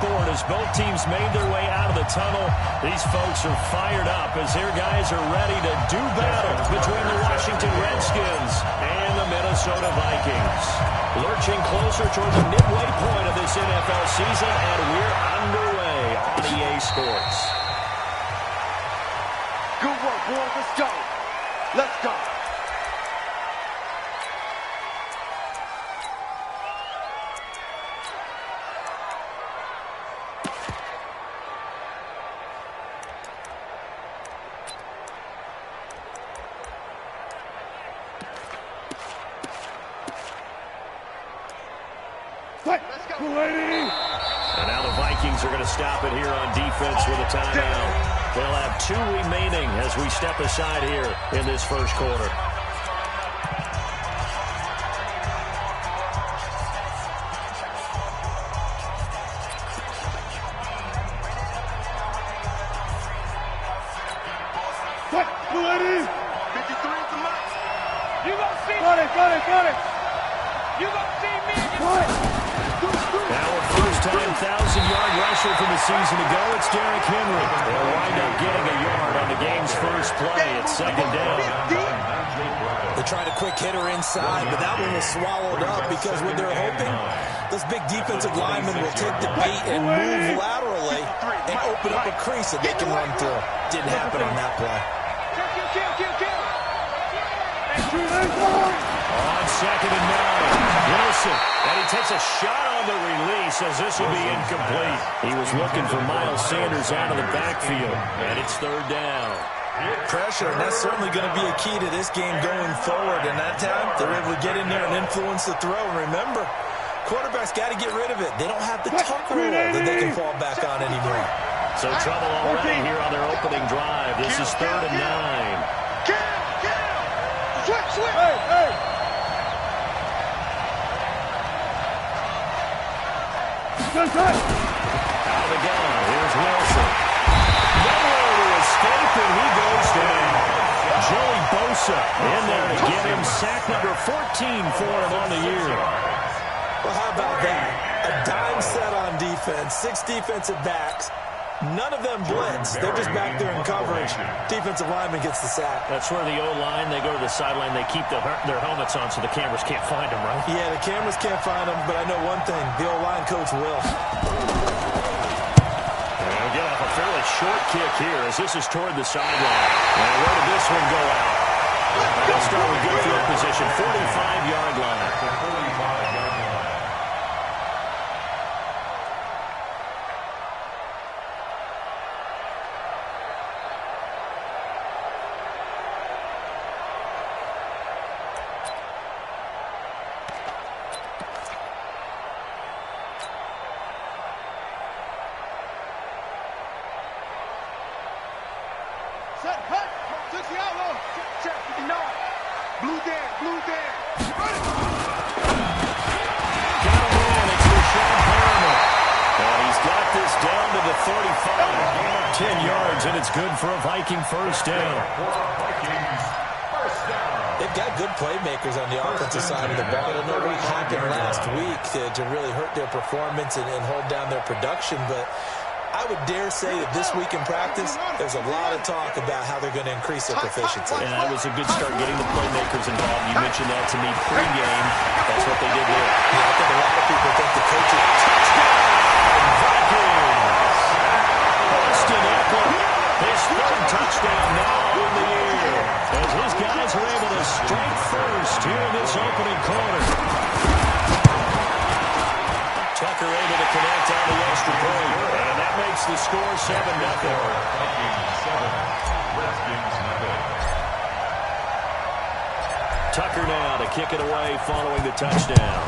sport as both teams made their way out of the tunnel. These folks are fired up as their guys are ready to do battle between the Washington Redskins and the Minnesota Vikings. Lurching closer toward the midway point of this NFL season, and we're underway on EA Sports. Good work, boys. Let's go. Let's go. And now the Vikings are going to stop it here on defense with a timeout. They'll have 2 remaining as we step aside here in this first quarter. Now a first-time 1,000-yard rusher for the season to go. It's Derrick Henry. They'll wind up getting a yard on the game's first play. It's second down. They tried a quick hitter inside, but that one was swallowed up because what they're hoping, those big defensive linemen will take the bait and move laterally and open up a crease that they can run through. Didn't happen on that play. On second and 9, Wilson, and he takes a shot on the release as this will be incomplete. He was looking for Miles Sanders out of the backfield, and it's third down. Pressure, and that's certainly going to be a key to this game going forward. And that time, they're able to get in there and influence the throw. And remember, quarterbacks got to get rid of it. They don't have the tuck rule that they can fall back on anymore. So trouble already here on their opening drive. This is third and 9. Out of the gun, here's Wilson. Nowhere to escape, and he goes down. Joey Bosa in there to get him sack number 14 for him on the year. Well, how about that? A dime set on defense, 6 defensive backs. None of them blitz. They're just back there in coverage. Defensive lineman gets the sack. That's where the O-line, they go to the sideline, they keep their helmets on so the cameras can't find them, right? Yeah, the cameras can't find them, but I know one thing. The O-line coach will. They'll get off a fairly short kick here as this is toward the sideline. And where did this one go out? They'll start with good field position, 45-yard line. First down. They've got good playmakers on the offensive side of the ball. I don't know what happened last week to really hurt their performance and hold down their production, but I would dare say that this week in practice, there's a lot of talk about how they're going to increase their proficiency. And that was a good start getting the playmakers involved. You mentioned that to me pregame. That's what they did there. Yeah, I think a lot of people think the coaches... His third touchdown now in the year as his guys are able to strike first here in this opening quarter. Tucker able to connect on the extra point, and that makes the score 7-0. Tucker now to kick it away following the touchdown.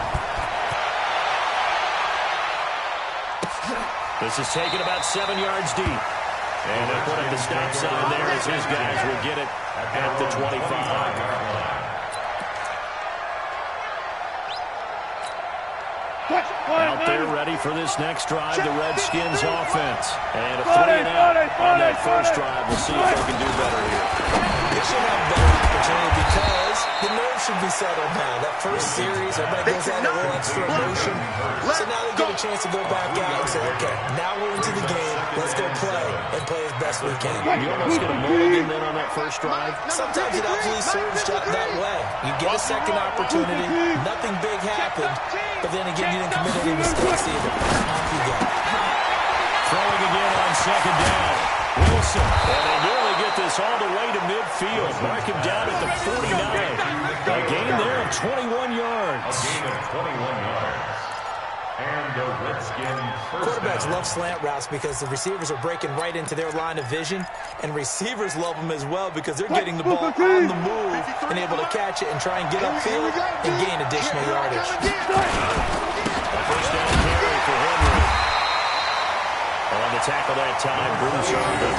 This is taken about 7 yards deep. And they put up the stop sign there as his guys will get it at the 25. Out there ready for this next drive, the Redskins offense. And a 3-and-out on that first drive. We'll see if they can do better here. They should have a better opportunity because the nerves should be settled now. That first series, everybody goes out a little extra emotion. So now they get a chance to go back out and say, okay, now we're into the game. Let's go play and play as best we can. You almost get a mulligan then on that first drive. Sometimes it absolutely serves that way. You get a second opportunity. Nothing big happened. But then again, you didn't commit any mistakes either. Off you go. Throwing again on second down. Wilson. And they nearly get this all the way to midfield. Mark him down at the 49. A gain there of 21 yards. A gain of 21 yards. And the Redskins first Quarterbacks down. love slant routes because the receivers are breaking right into their line of vision, and receivers love them as well because they're getting the ball on the move and able to catch it and try and get upfield and gain additional yardage. A first down carry for Henry. On the tackle that time, Bruce Irvin.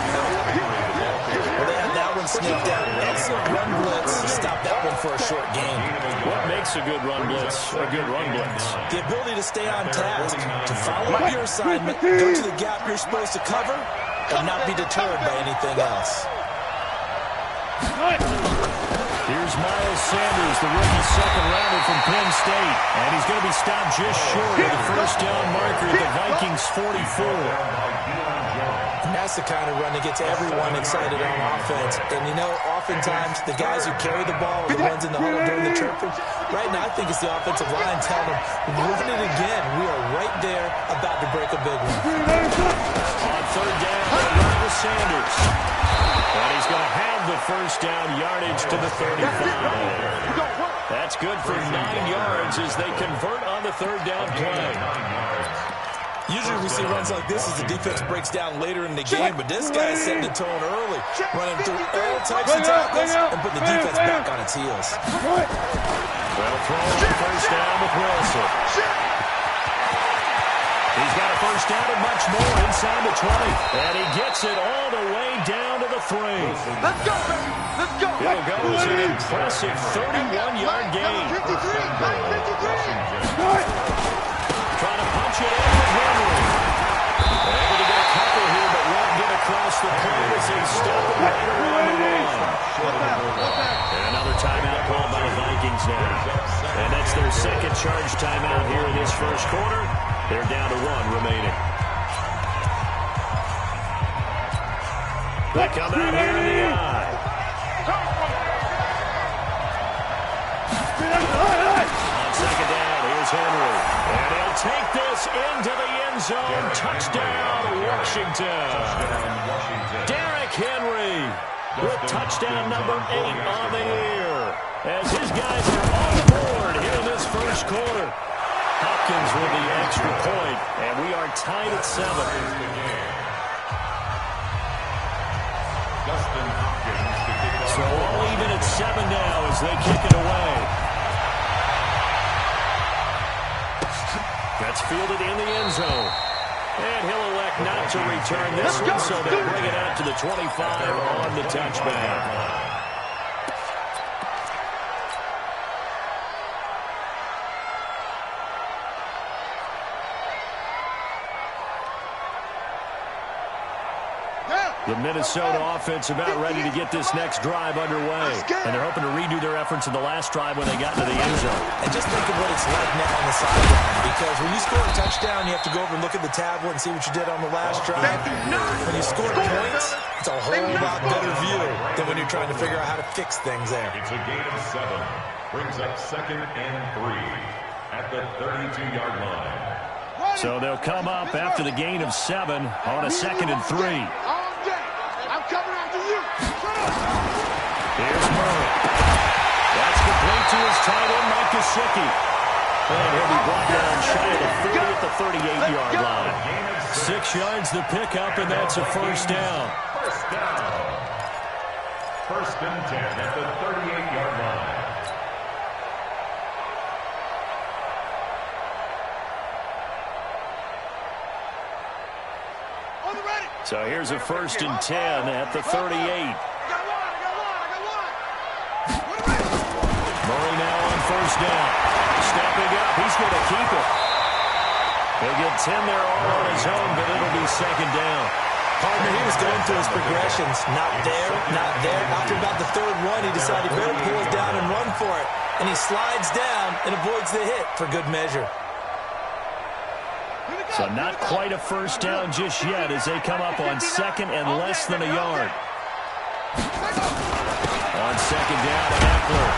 Well, they had that one sniffed out. Excellent run blitz. Stop that one for a short gain. What makes a good run blitz a good run blitz? The ability to stay on task, to follow up your assignment, go to the gap you're supposed to cover, and not be deterred by anything else. Here's Miles Sanders, the rookie second-rounder from Penn State. And he's going to be stopped just short of the first down marker at the Vikings' 44. And that's the kind of run that gets everyone excited on offense. And, you know, oftentimes the guys who carry the ball are the ones in the huddle during the chirping. Right now, I think it's the offensive line telling them, run it again. We are right there about to break a big one. On third down, they'll run with Sanders. And he's going to have the first down yardage to the 35. That's good for 9 yards as they convert on the third down play. Usually we see runs like this as the defense breaks down later in the game, but this guy is setting the tone early, running through all types of tackles and putting the defense back on its heels. Well thrown first down with Wilson. He's got a first down and much more inside the 20. And he gets it all the way down to the 3. Let's go, baby. Let's go. It'll go as an impressive 31-yard gain. 53. Trying to punch it in with Henry. Able to get a couple here, but won't get across the plate as they stop it right around the line. And another timeout called by the Vikings now. And that's their second charge timeout here in this first quarter. They're down to 1 remaining. They come out here in the eye. On second down, here's Henry. And he'll take this into the end zone. Touchdown, Washington. Derrick Henry with touchdown number 8 on the year. As his guys are on the board here in this first quarter. Hopkins with the extra point, and we are tied at 7. So all even at 7 now as they kick it away. That's fielded in the end zone. And he'll elect not to return this one, so they'll bring it out to the 25 on the touchback. The Minnesota offense about ready to get this next drive underway. And they're hoping to redo their efforts in the last drive when they got into the end zone. And just think of what it's like now on the sideline. Because when you score a touchdown, you have to go over and look at the tablet and see what you did on the last drive. When you score points, it's a whole lot better view than when you're trying to figure out how to fix things there. It's a gain of 7. Brings up 2nd and 3 at the 32-yard line. So they'll come up after the gain of 7 on a 2nd and 3. Here's Murray. That's complete to his tight end, Mike Gesicki. And he'll be brought down shy of the 40 at the 38-yard line. 6 yards to pick up, and that's a first down. First down. 1st and 10 at the 38-yard line. So here's a 1st and 10 at the 38. Murray now on first down. Stepping up, he's going to keep it. He'll get 10 there all on his own, but it'll be 2nd down. Partner, he was going through his progressions. Not there, not there. After about the third one, he decided he better pull it down and run for it. And he slides down and avoids the hit for good measure. So not quite a first down just yet as they come up on second and less than a yard. On second down, Eckler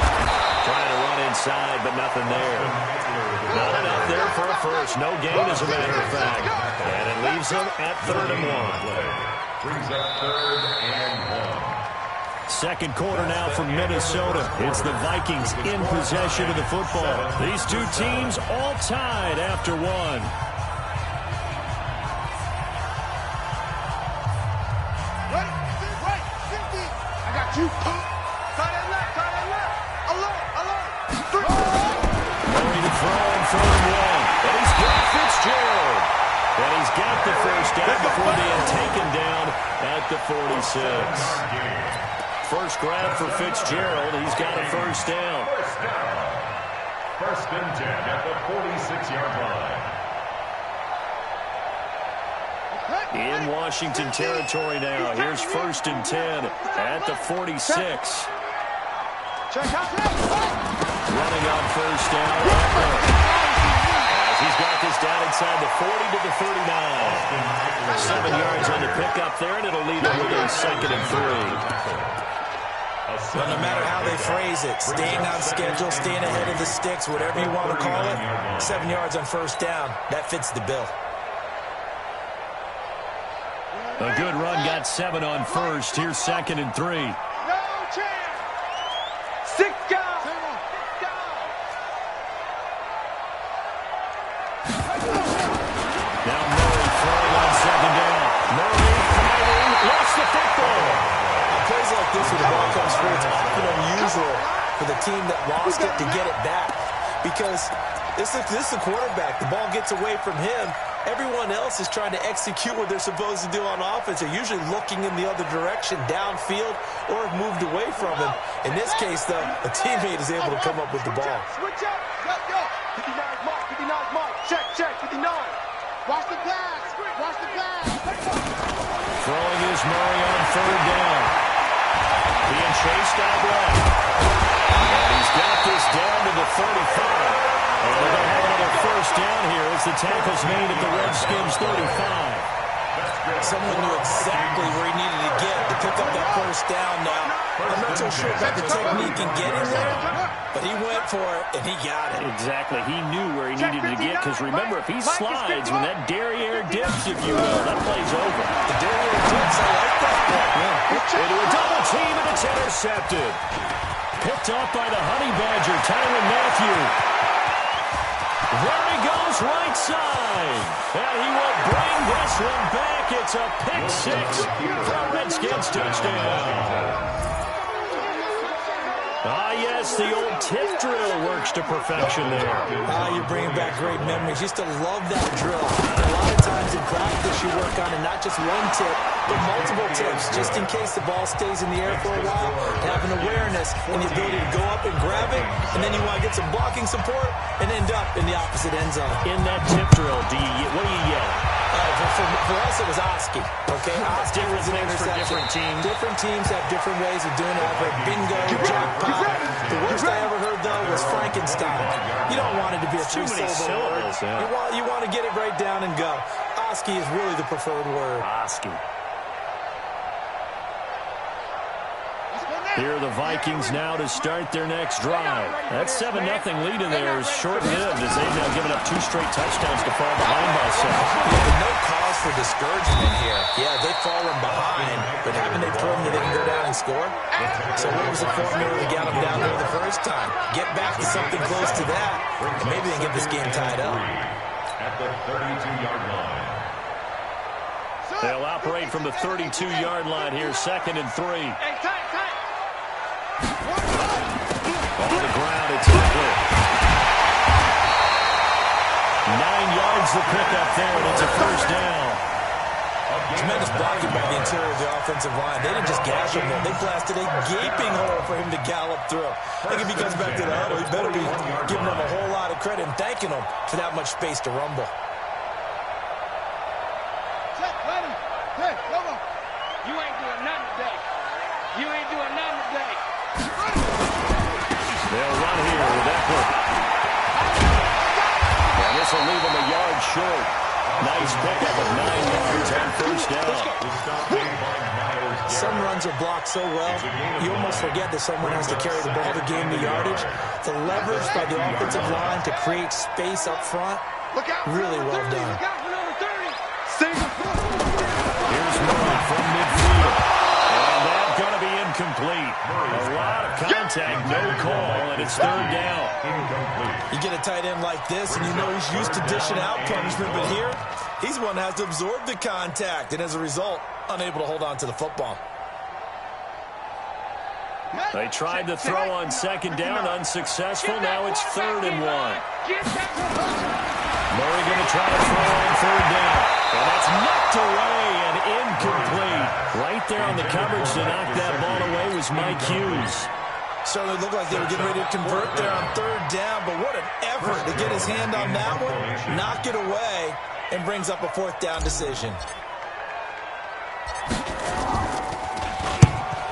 trying to run inside, but nothing there. Not enough there for a first. No gain, as a matter of fact. And it leaves them at 3rd and 1. Brings up 3rd and 1. Second quarter now from Minnesota. It's the Vikings in possession of the football. These two teams all tied after one. I got you. Tight end left. Alert. Ready to throw in 3rd and 1. And he's got Fitzgerald. And he's got the first down before being taken down at the 46. First grab for Fitzgerald. He's got a first down. First and 10 at the 46-yard line. In Washington territory now. Here's 1st and 10 at the 46. Running on first down. As he's got this down inside the 40 to the 39. 7 yards on the pickup there, and it'll lead him with a 2nd and 3. Well, no matter how they phrase it, staying on schedule, staying ahead of the sticks, whatever you want to call it, 7 yards on first down, that fits the bill. A good run, got 7 on first. Here's 2nd and 3. No chance. 6 guys. Now Murray throwing on 2nd down. Murray fighting, lost the football. Plays like this when the ball comes through, it's often unusual for the team that lost it to get it back. Because this is the quarterback. The ball gets away from him. Everyone else is trying to execute what they're supposed to do on offense. They're usually looking in the other direction, downfield, or have moved away from him. In this case, though, a teammate is able to come up with the ball. Switch up. Yo. 59's mark. Check. 59. Watch the pass. Throwing is Murray on 3rd down. Being chased out left. And he's got this down to the 35. And they're going to have another first down here as the tackle's made at the Redskins 35. Someone knew exactly where he needed to get to pick up that first down now. I'm not so sure about the technique in getting there, but he went for it, and he got it. Exactly. He knew where he needed to get, because remember, if he slides, when that derriere dips, if you will, that play's over. The derriere dips, I like that. Into a double team, and it's intercepted. Picked off by the Honey Badger, Tyrann Mathieu. There he goes, right side. And he will bring this one back. It's a pick 6 for a Redskins touchdown. Ah, yes, the old tip drill works to perfection there. You're bringing back great memories. Used to love that drill. A lot of times in practice you work on it, not just one tip, but multiple tips, just in case the ball stays in the air for a while. Have an awareness and the ability to go up and grab it, and then you want to get some blocking support and end up in the opposite end zone. In that tip drill, what do you yell? For us, it was Oski. Okay, Oski was an interception. Different teams. Different teams have different ways of doing it. I've heard bingo, jackpot. The worst I ever heard, though, was Frankenstein. You don't want it to be a Too many syllables. Yeah. You want to get it right down and go. Oski is really the preferred word. Oski. Here are the Vikings now to start their next drive. That 7-0 lead in there is short-lived as they've now given up 2 straight touchdowns to fall behind by 7. Yeah, no cause for discouragement here. Yeah, they've fallen behind, but haven't they proven that they can go down and score? So what was the formula to get them down there the first time? Get back to something close to that, and maybe they can get this game tied up. At the 32-yard line. They'll operate from the 32-yard line here, 2nd and 3. Hey, tight. On the ground, it's Eckler. 9 yards to pick up there, and it's a first down. Tremendous blocking by the interior of the offensive line. They didn't just gash him there. They blasted a gaping hole for him to gallop through. I think if he comes back to the huddle, he better be giving him a whole lot of credit and thanking him for that much space to rumble. Check, ready. Hey, come on. can't do a number day. They'll run here with Eckler. And this will leave them a yard short. Nice pickup of 9 yards on first down. Some runs are blocked so well, you almost forget that someone has to carry the ball to gain the yardage. The leverage by the offensive line to create space up front, really well done. Here's Murray from midfield. And that's going to be incomplete. A lot of contact, no call, and it's third down. You get a tight end like this, and you know he's used to dishing out punishment, but here, he's one that has to absorb the contact, and as a result, unable to hold on to the football. They tried to throw on second down, unsuccessful. Now it's 3rd and 1. Murray going to try to throw on 3rd down. And that's knocked away and incomplete. Right there on the coverage to knock that ball away was Mike Hughes. Certainly looked like they were getting ready to convert there on 3rd down, but what an effort to get his hand on that one, knock it away, and brings up a 4th down decision.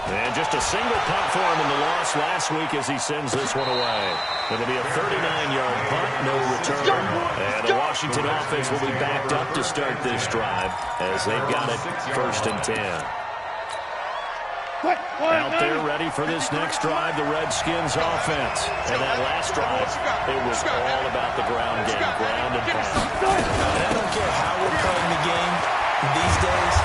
And just a single punt for him in the loss last week as he sends this one away. It'll be a 39-yard punt, no return. And the Washington offense will be backed up to start this drive as they've got it 1st and 10. Out there ready for this next drive, the Redskins offense. And that last drive, it was all about the ground game, ground and pound. And I don't care how we're playing the game these days,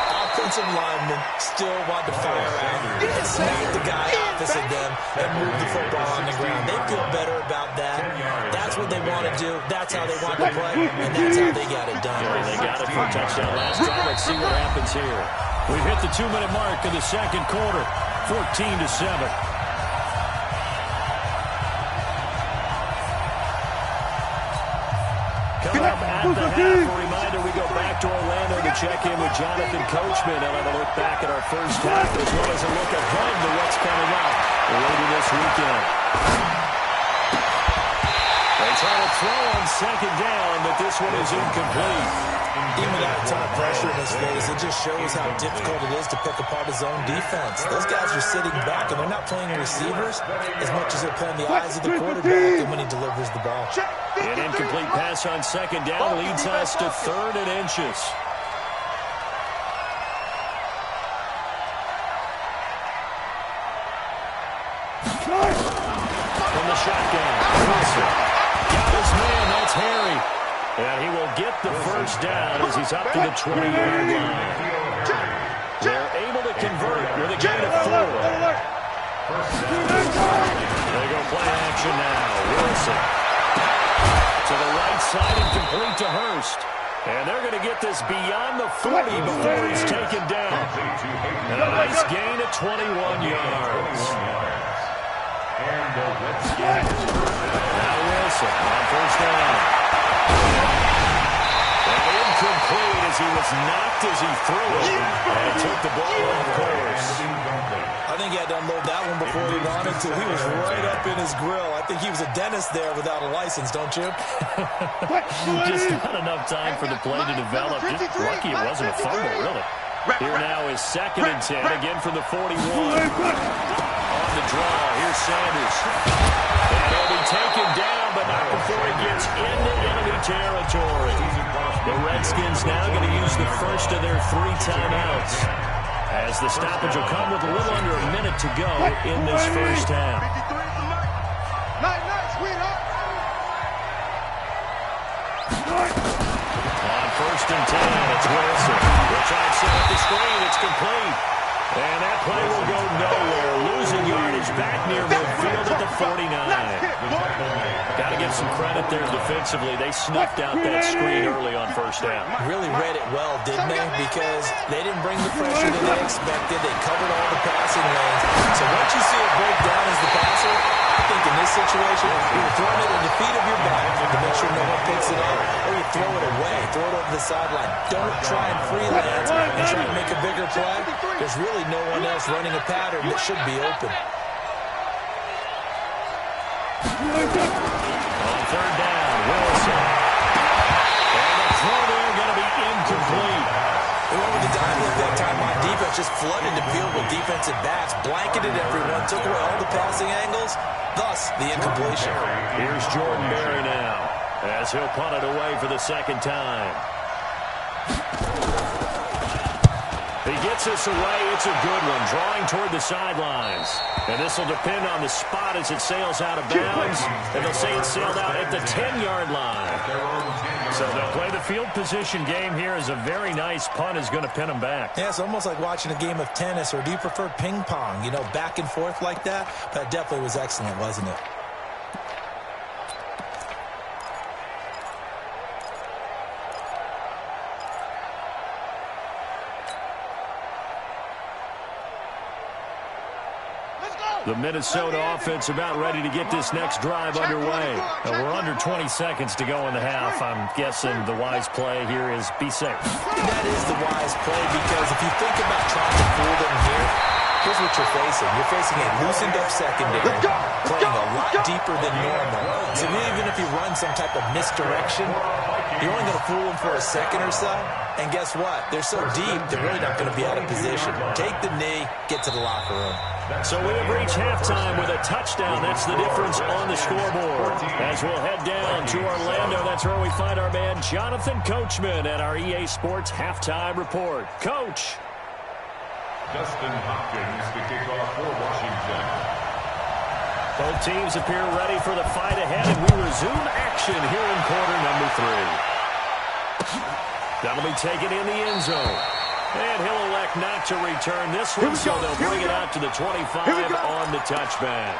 offensive linemen still want to fire out and smack the guy opposite them and move the football on the ground. They feel better about that. That's what they want to do. That's how they want to play, and that's how they got it done. And they got it for a touchdown last drive. Let's see what happens here. We've hit the 2-minute mark of the second quarter, 14-7. Coming up at the half, a reminder, we go back to Orlando to check in with Jonathan Coachman. And have a look back at our first half, as well as a look ahead to what's coming up later this weekend. They try to throw on second down, but this one is incomplete. Even without a ton of pressure in his face, it just shows how difficult it is to pick apart his own defense. Those guys are sitting back, and they're not playing receivers as much as they're playing the eyes of the quarterback and when he delivers the ball. An incomplete pass on second down leads us to 3rd and inches. From the shotgun, Wilson got his man, that's Harry. And he will get the first down as he's up to the 20-yard line. They're able to convert with a gain of 4. They go play action now. Wilson to the right side and complete to Hurst. And they're going to get this beyond the 40 before he's taken down. And a nice gain of 21 yards. Now Wilson on first down. And incomplete as he was knocked as he threw it. And took the ball off course. I think he had to unload that one before he wanted to. He was right up in his grill. I think he was a dentist there without a license, don't you? Just not enough time for the play to develop. Just lucky it wasn't a fumble, really. Here now is 2nd and 10, again from the 41. On the draw, here's Sanders. And he'll be taken down, but not before he gets into enemy territory. The Redskins now going to use the first of their 3 timeouts, as the stoppage will come with a little under a minute to go in this first half. On 1st and 10, it's Wilson. They'll try and set up the screen. It's complete. And that play will go nowhere. Losing yardage back near midfield at the 49. Got to give some credit there defensively. They snuffed out that screen early on first down. Really read it well, didn't they? Because they didn't bring the pressure that they expected. They covered all the passing lanes. So once you see it break down as the passer, I think in this situation, you're throwing it in the feet of your back to make sure no one picks it up, or you throw it away, throw it over the sideline. Don't try and freelance and try to make a bigger play. There's really no one else running a pattern that should be open. On 3rd down, Wilson. And the throw there going to be incomplete. They went with the dive look that time on defense. offense just flooded the field with defensive backs, blanketed everyone, took away all the passing angles, thus the incompletion. Here's Jordan Berry now, as he'll punt it away for the second time. He gets this away. It's a good one, drawing toward the sidelines. And this will depend on the spot as it sails out of bounds. And they'll say it sailed out at the 10-yard line. So they'll play the field position game here as a very nice punt is going to pin them back. Yeah, it's almost like watching a game of tennis, or do you prefer ping pong? You know, back and forth like that? That definitely was excellent, wasn't it? The Minnesota offense about ready to get this next drive underway. We're under 20 seconds to go in the half. I'm guessing the wise play here is be safe. That is the wise play, because if you think about trying to fool them here, here's what you're facing. You're facing a loosened up secondary, playing a lot deeper than normal. So even if you run some type of misdirection, you're only going to fool them for a second or so. And guess what? They're so deep, they're really not going to be out of position. Take the knee, get to the locker room. So we have reached halftime with a touchdown. That's the difference on the scoreboard. As we'll head down to Orlando, that's where we find our man Jonathan Coachman at our EA Sports Halftime Report. Coach. Dustin Hopkins to kick off for Washington. Both teams appear ready for the fight ahead, and we resume action here in quarter number 3. That'll be taken in the end zone. And he'll elect not to return this one, so they'll bring it out to the 25 on the touchback.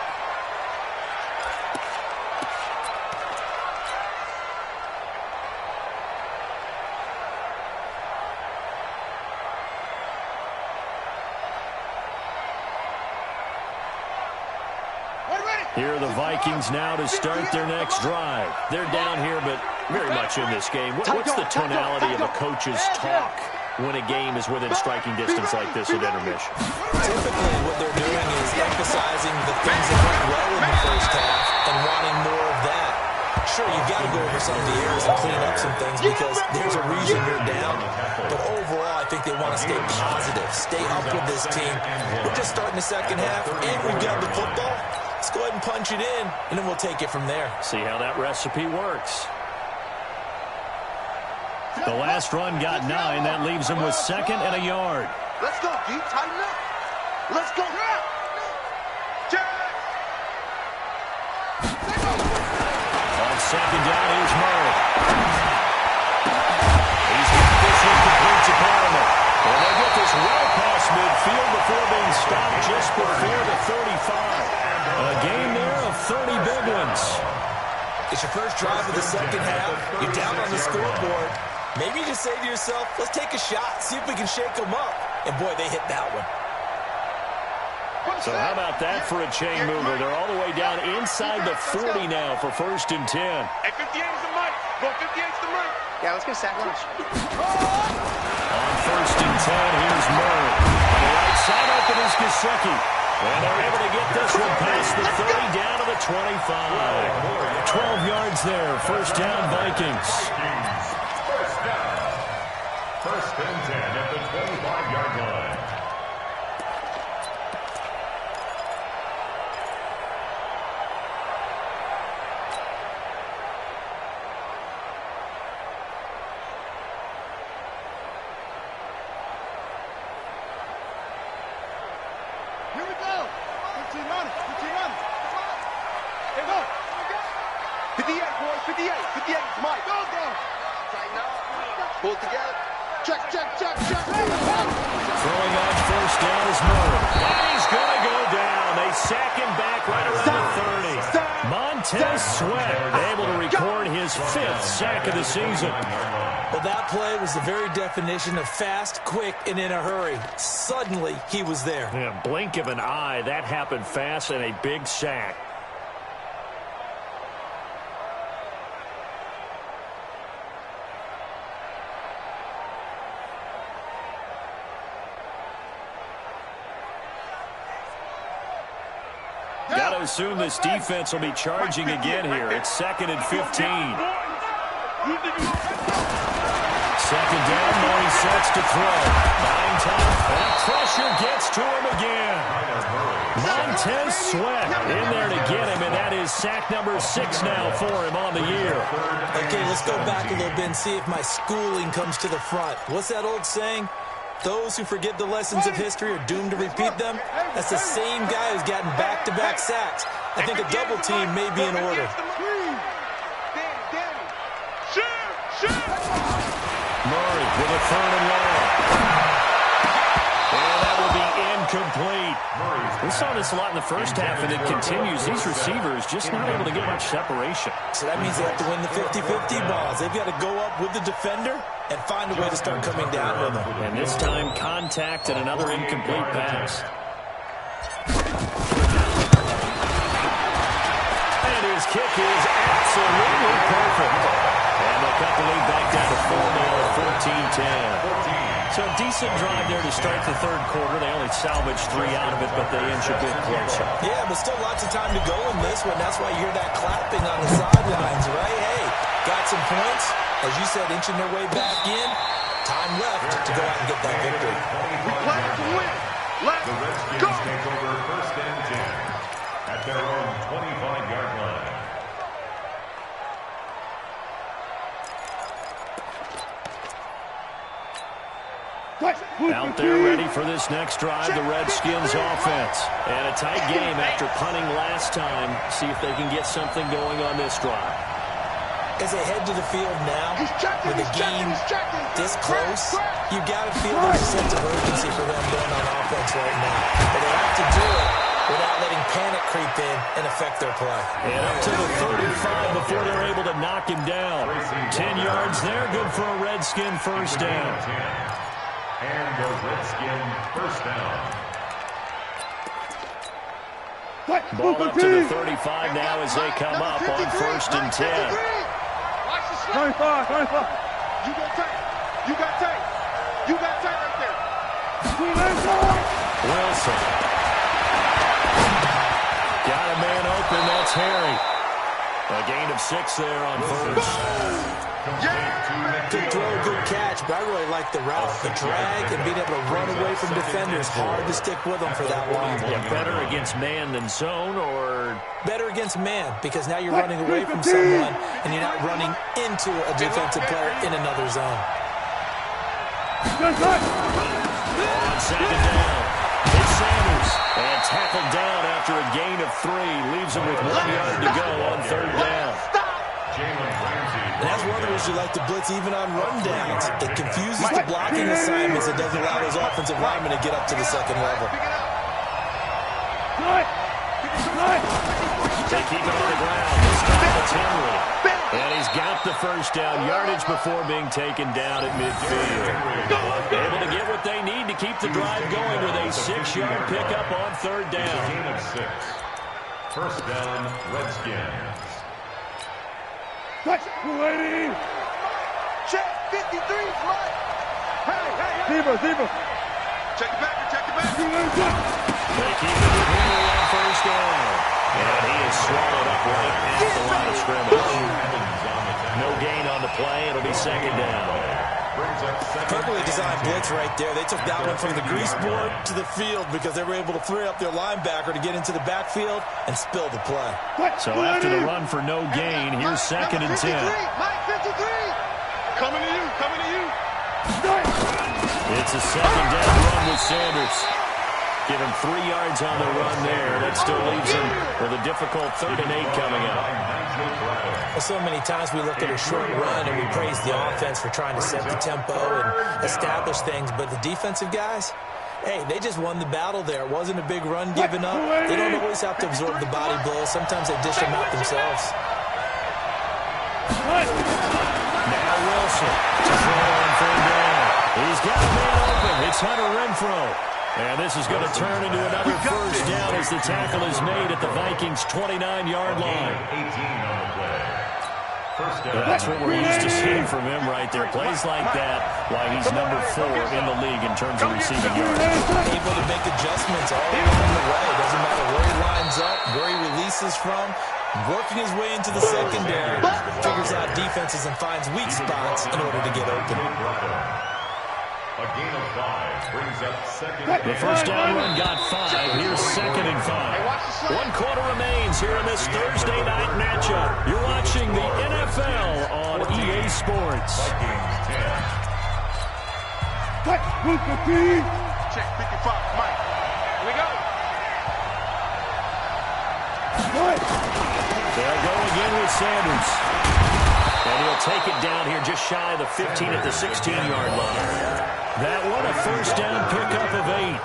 Here are the Vikings now to start their next drive. They're down here, but very much in this game. What's the tonality of a coach's talk when a game is within striking distance like this at intermission? Typically, what they're doing is emphasizing the things that went well in the first half and wanting more of that. Sure, you've got to go over some of the errors and clean up some things because there's a reason you're down. But overall, I think they want to stay positive, stay up with this team. We're just starting the second half, and we've got the football. Let's go ahead and punch it in, and then we'll take it from there. See how that recipe works. The last run got 9. That leaves them with second and a yard. Let's go, D. Tighten up. Let's go. On second down, here's Murray. He's got this one complete to Palmer. And they get this well past midfield before being stopped just before the 35. A game there of 30 big ones. It's your first drive of the second half. You're down on the scoreboard. Maybe you just say to yourself, let's take a shot, see if we can shake them up. And boy, they hit that one. So how about that for a chain mover? They're all the way down inside the 40 now for 1st and 10. Hey, 58 is the mic. Go 58 is the mic. Yeah, let's get sack lunch. On 1st and 10, here's Murray. On the right side open is Gesicki. And they're able to get this one past the 30 down to the 25. 12 yards there. First down, Vikings. First down. 1st and 10 at the 25-yard line. Here we go. 15 on it. 15 on it. Hey, go. 58, boys. 58. 58 is Mike. Go, go. Tighten up. Pull it together. Check, check, check, check. Throwing on first down is Murray. And he's going to go down. They sack him back right around the 30. Montez Sweat able to record his 5th sack of the season. Well, that play was the very definition of fast, quick, and in a hurry. Suddenly, he was there. Yeah, blink of an eye. That happened fast and a big sack. Got to assume this defense will be charging again here. It's 2nd and 15. second down, Murray sets to throw. Buying time, and pressure gets to him again. Montez Sweat in there to get him, and that is sack number 6 now for him on the year. Okay, let's go back a little bit and see if my schooling comes to the front. What's that old saying? Those who forget the lessons of history are doomed to repeat them. That's the same guy who's gotten back-to-back sacks. I think a double team may be in order. Murray with a 3rd and long. And that will be incomplete. We saw this a lot in the first half, and it continues. These receivers just not able to get much separation. So that means they have to win the 50-50 balls. They've got to go up with the defender and find a way to start coming down with them. And this time, contact and another incomplete pass. And his kick is absolutely perfect. And they'll cut the lead back down to 4 now at 14-10. So a decent drive there to start the third quarter. They only salvaged 3 out of it, but they inch a bit closer. Yeah, but still lots of time to go in this one. That's why you hear that clapping on the sidelines, right? Hey, got some points. As you said, inching their way back in. Time left to go out and get that victory. We play to win. Let's The Redskins go. take over 1st and 10 at their own 25-yard line. Out there ready for this next drive, the Redskins offense. And a tight game after punting last time. See if they can get something going on this drive. As they head to the field now, with the game this close, you got to feel there's a sense of urgency for them going on offense right now. But they have to do it without letting panic creep in and affect their play. And up to the 35 before they're able to knock him down. 10 yards there, good for a Redskin first down. And a Redskin first down. Ball up to the 35 now as they come up on 1st and 10. 25. You got tape. You got tape. You got tape right there. Wilson. Got a man open. That's Harry. A gain of 6 there on 1st. Good throw, good catch, but I really like the route, the drag, and being able to run away from defenders. Hard to stick with them for that long. Yeah, better against man than zone, or better against man, because now you're running away from someone, and you're not running into a defensive player in another zone. on 2nd down. It's Sanders, and tackled down after a gain of 3. Leaves him with 1 yard to go on 3rd down. And that's one of the reasons you like to blitz even on rundowns. It confuses the blocking assignments. It doesn't allow those offensive linemen to get up to the 2nd level. They keep it on the ground. This time it's Henry. And he's got the first down yardage before being taken down at midfield. Able to get what they need to keep the drive going with a 6-yard pickup on 3rd down. Gain of 6. First down, Redskins. Check 53, Mike. Hey. Zebra. Check it back. They keep it with Henry on 1st down. And he is swallowed up right at the line of scrimmage. No gain on the play. It'll be 2nd down. Perfectly designed blitz right there. They took that one from the grease board to the field because they were able to free up their linebacker to get into the backfield and spill the play. So after the run for no gain, here's 2nd and 10. Mike 53. Coming to you. It's a 2nd down run with Sanders. Give him 3 yards on the run there. That still leaves him with a difficult 3rd and 8 coming up. Well, so many times we look at a short run and we praise the offense for trying to set the tempo and establish things, but the defensive guys, hey, they just won the battle there. It wasn't a big run given up. They don't always have to absorb the body blows. Sometimes they dish them out themselves. Now Wilson to throw on 3rd down. He's got a man open. It's Hunter Renfrow. And this is going to turn into another first down as the tackle is made at the Vikings' 29-yard line. 18 on the play. First down. That's what we're used to seeing from him right there. Plays like that, why he's number 4 in the league in terms of receiving yards. Able to make adjustments all along the way. Doesn't matter where he lines up, where he releases from. Working his way into the secondary, figures out defenses and finds weak spots in order to get open. A gain of 5 brings up second. The first down run got 5. Here's 2nd and 5. 1 quarter remains here in this Thursday night matchup. You're watching the NFL on EA Sports. Check 55, Mike. Here we go. They'll go again with Sanders. And he'll take it down here just shy of the 15 at the 16-yard line. That one, a first down pickup of 8.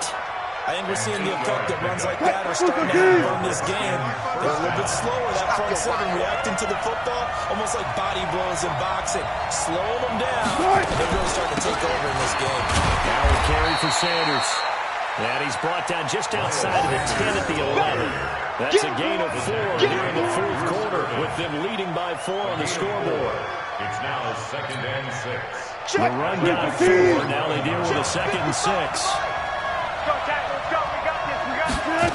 I think we're seeing the effect that runs like that are starting to have on this game. They're a little bit slower, that front seven, reacting to the football, almost like body blows in boxing. Slowing them down, and they're really starting to take over in this game. Now a carry for Sanders. And he's brought down just outside of the 10 at the 11. That's a gain of 4 here in the fourth quarter, with them leading by 4 on the scoreboard. It's now 2nd and 6. The run got 4. Now they deal with a 2nd and 6. Go, Jack, let's go. We got this. We got this.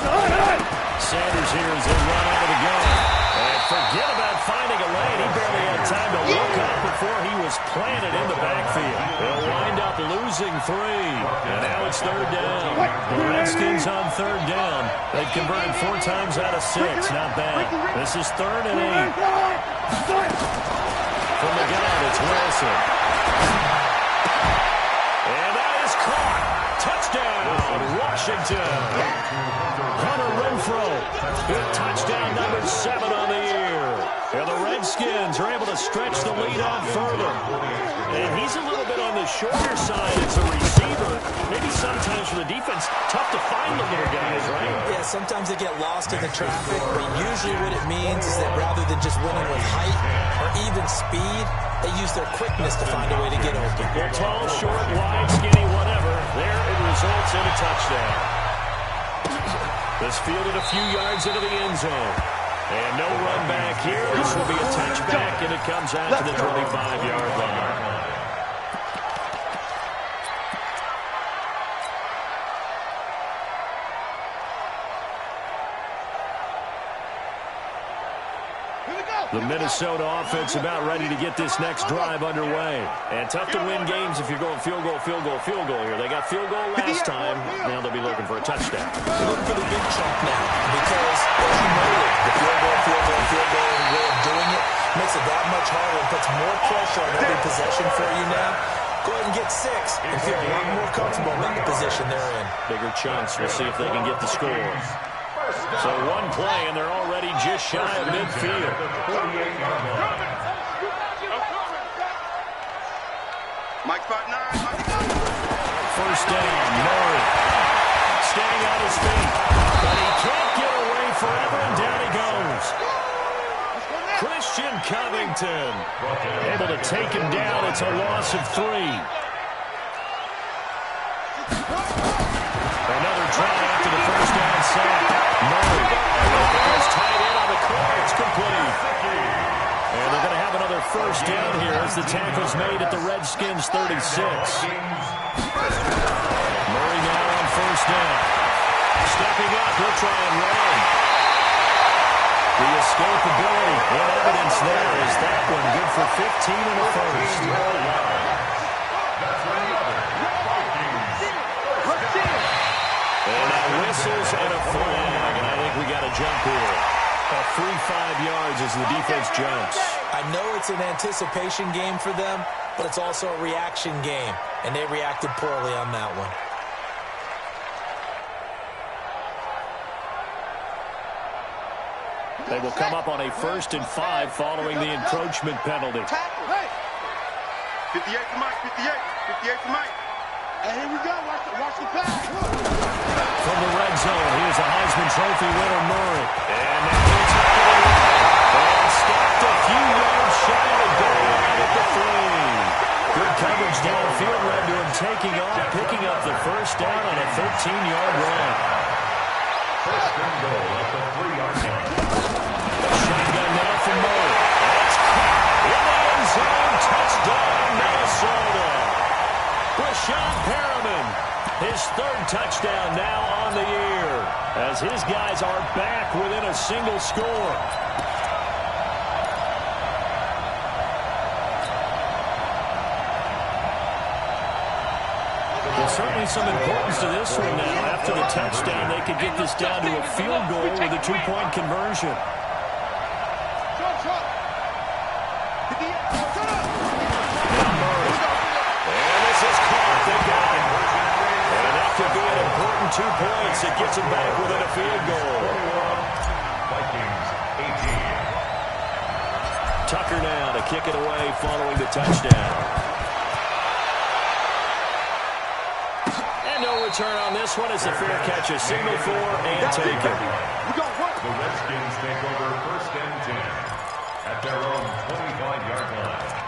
Sanders here as they run out of the gun. And forget about finding a lane. He barely had time to look up before he was planted in the backfield. They'll wind up losing 3. And now it's 3rd down. The Redskins on 3rd down. They've converted 4 times out of 6. Not bad. This is 3rd and 8. From the gun, it's Wilson. And that is caught. Touchdown, Washington. Hunter Renfrow. Good touchdown, number 7 on the year. And the Redskins are able to stretch the lead out further. And he's a little bit on the shorter side as a receiver. Maybe sometimes for the defense, tough to find the little guys, right? Yeah, sometimes they get lost in the traffic, but usually what it means is that rather than just winning with height or even speed, they use their quickness to find a way to get open. Well, tall, short, wide, skinny, whatever. There it results in a touchdown. This fielded a few yards into the end zone. And no run back here. This will be a touchback, and it comes out to the 25-yard line. The Minnesota offense about ready to get this next drive underway. And tough to win games if you're going field goal here. They got field goal last time. Now they'll be looking for a touchdown. They're looking for the big chunk now because, as you noted, the field goal way of doing it makes it that much harder and puts more pressure on every possession for you now. Go ahead and get 6 and feel a lot more comfortable in the position they're in. Bigger chunks. We'll see if they can get the score. So one play, and they're already just shy of midfield. Mike 5'9". First down, Murray. Staying on his feet. But he can't get away forever, and down he goes. Christian Covington able to take him down. It's a loss of 3. Another try after the first down sack. Murray goes tight in on the corner. It's complete. And they're going to have another first down here as the tackle's made at the Redskins 36. Murray now on first down. Stepping up, he'll try and run. The escapability in evidence there is that one good for 15 in the first. And now whistles and a flag, and I think we got a jump here. A free 5 yards as the defense jumps. I know it's an anticipation game for them, but it's also a reaction game, and they reacted poorly on that one. They will come up on a 1st and 5 following the encroachment penalty. 58 for Mike, 58 for Mike. And here we go, watch the pass. From the red zone, here's a Heisman Trophy winner, Murray. And now it's up to the right. And stopped a few yards shy of the goal line at the 3. Good coverage downfield led to him taking off, picking up the first down on a 13-yard run. First and goal at the 3-yard line. Shotgun now for Murray. That's caught in the end zone. Touchdown, Minnesota. Brashad Perriman, his 3rd touchdown now on the year, as his guys are back within a single score. certainly some importance to this one now. After the touchdown, they could get this down to a field goal with a two-point conversion. Could be an important 2 points. It gets them back within a field goal. Vikings 18. Tucker now to kick it away following the touchdown. And no return on this one as the fair catch is signaled for and taken. The Redskins take over 1st and 10 at their own 25-yard line.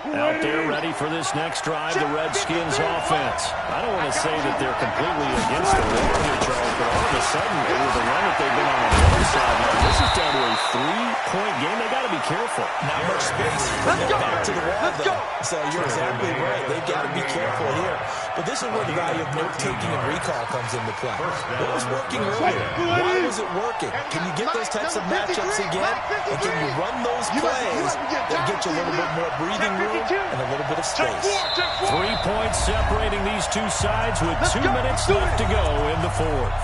Out there ready for this next drive, the Redskins offense. I don't want to say that they're completely against the run here, Charles, but all of a sudden, with the run that they've been on the other side, this is down to a 3-point game. They got to be careful. Not much space. Let's go. Back to the wall, though. So you're exactly right. They've got to be careful here. But this is where the value of note-taking and recall comes into play. What was working earlier? Why was it working? Can you get those types of matchups again? And can you run those plays that get you a little bit more breathing room and a little bit of space? 3 points separating these two sides with 2 minutes left to go in the fourth.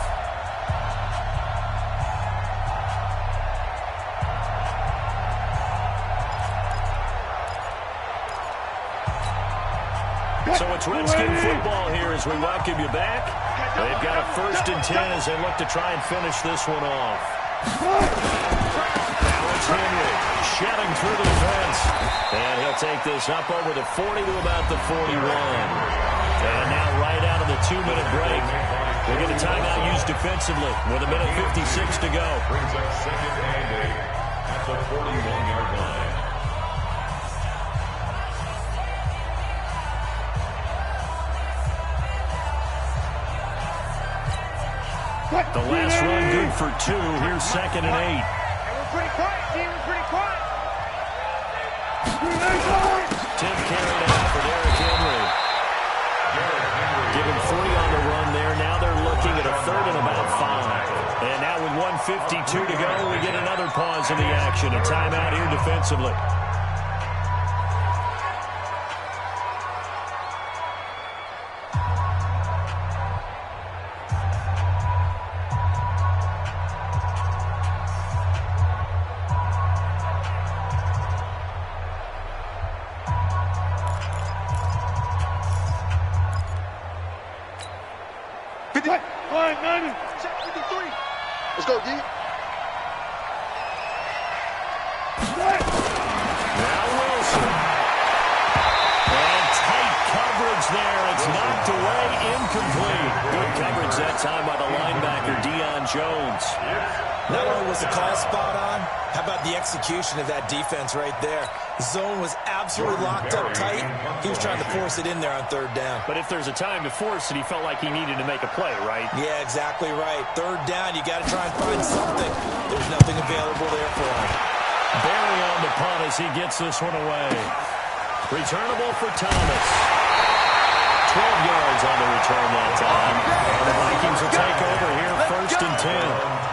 So it's Redskin football here as we welcome you back. They've got a 1st and 10 as they look to try and finish this one off. Now it's Henry shedding through the defense. And he'll take this up over the 40 to about the 41. And now right out of the 2-minute break, we'll get a timeout used defensively with 1:56 to go. Brings up 2nd and 8 at the 41-yard line. The last run good for 2. Here's 2nd and 8. We're pretty quiet, team. We're pretty quiet. Tim carried out for Derrick Henry. Given 3 on the run there. Now they're looking at a 3rd and about 5. And now with 1:52 to go, we get another pause in the action. A timeout here defensively. Let's go, D. Now Wilson. And tight coverage there. It's knocked away, incomplete. Good coverage that time by the linebacker, Deion Jones. Not only was the call spot on, how about the execution of that defense right there? The zone was absolutely locked up tight. He was trying to force it in there on 3rd down. But if there's a time to force it, he felt like he needed to make a play, right? Yeah, exactly right. 3rd down, you got to try and find something. There's nothing available there for him. Barry on the punt as he gets this one away. Returnable for Thomas. 12 yards on the return that time. And the Vikings will take over here 1st and 10.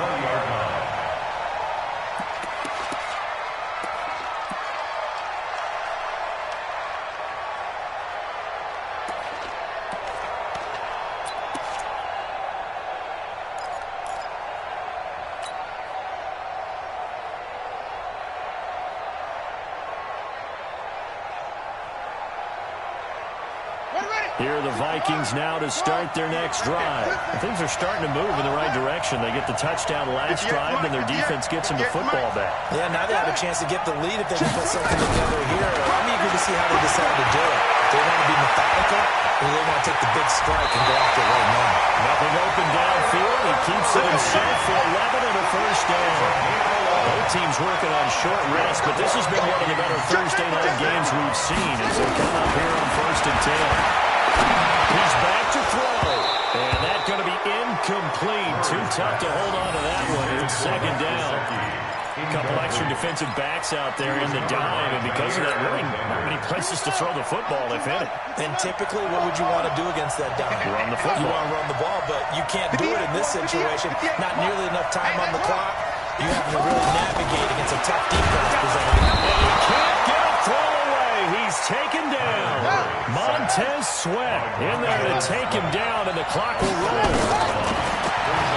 Here are the Vikings now to start their next drive. Things are starting to move in the right direction. They get the touchdown last drive, then their defense gets them the football back. Yeah, now they have a chance to get the lead if they can put something together here. I'm eager to see how they decide to do it. They want to be methodical, or they want to take the big strike and go after it right now. Nothing open downfield. He keeps it himself for 11 and a 1st down. Both teams working on short rest, but this has been one of the better Thursday night games we've seen as they come up here on 1st and 10. He's back to throw. And that's going to be incomplete. Too tough to hold on to that one. It's 2nd down. A couple extra defensive backs out there in the dime, and because of that, really not many places to throw the football, if any. And typically, what would you want to do against that dime? Run the football. You want to run the ball, but you can't do it in this situation. Not nearly enough time on the clock. You have to really navigate against a tough defense presenting. And he can't get it thrown away. he's taken down. Montez Sweat in there to take him down, and the clock will roll.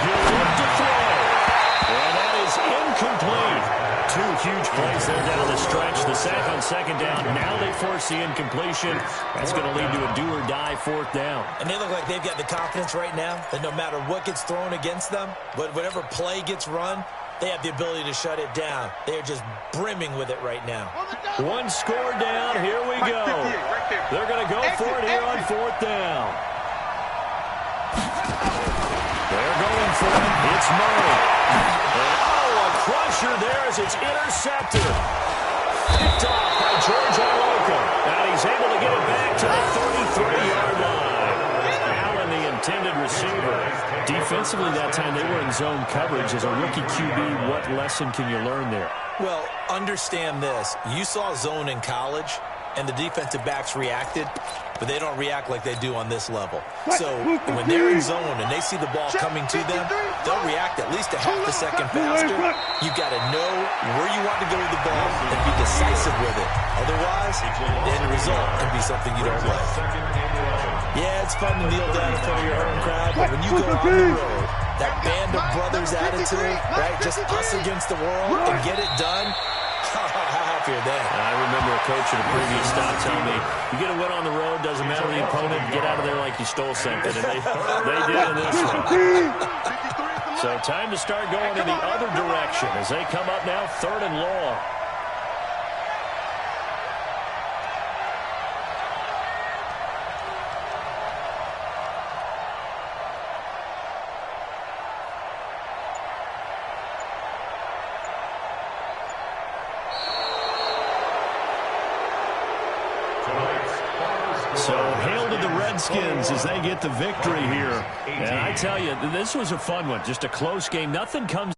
He'll look to throw. And that is incomplete. Two huge plays there down the stretch. The sack on second down. Now they force the incompletion. That's going to lead to a do-or-die fourth down. And they look like they've got the confidence right now that no matter what gets thrown against them, whatever play gets run, they have the ability to shut it down. They are just brimming with it right now. One score down. Here we go. They're going to go for it here on fourth down. They're going for it. It's Murray. Oh, a crusher there as it's intercepted. Picked off by George Arloka. And he's able to get it back to the 33-yard line. Allen, the intended receiver. Defensively that time, they were in zone coverage. As a rookie QB, what lesson can you learn there? Well, understand this. You saw zone in college, and the defensive backs reacted, but they don't react like they do on this level. So when they're in zone and they see the ball coming to them, they'll react at least a half a second faster. You've got to know where you want to go with the ball and be decisive with it. Otherwise, the end result can be something you don't like. Yeah, it's fun to kneel down in front of your home crowd, but when you go on the road, that band of brothers attitude, right, just us against the world and get it done, how happier than. I remember a coach at a previous stop telling me, you get a win on the road, doesn't matter the opponent, get out of there like you stole something. And they did in this one. So time to start going in the other direction as they come up now 3rd and long. So hail to the Redskins as they get the victory here. And I tell you, this was a fun one. Just a close game. Nothing comes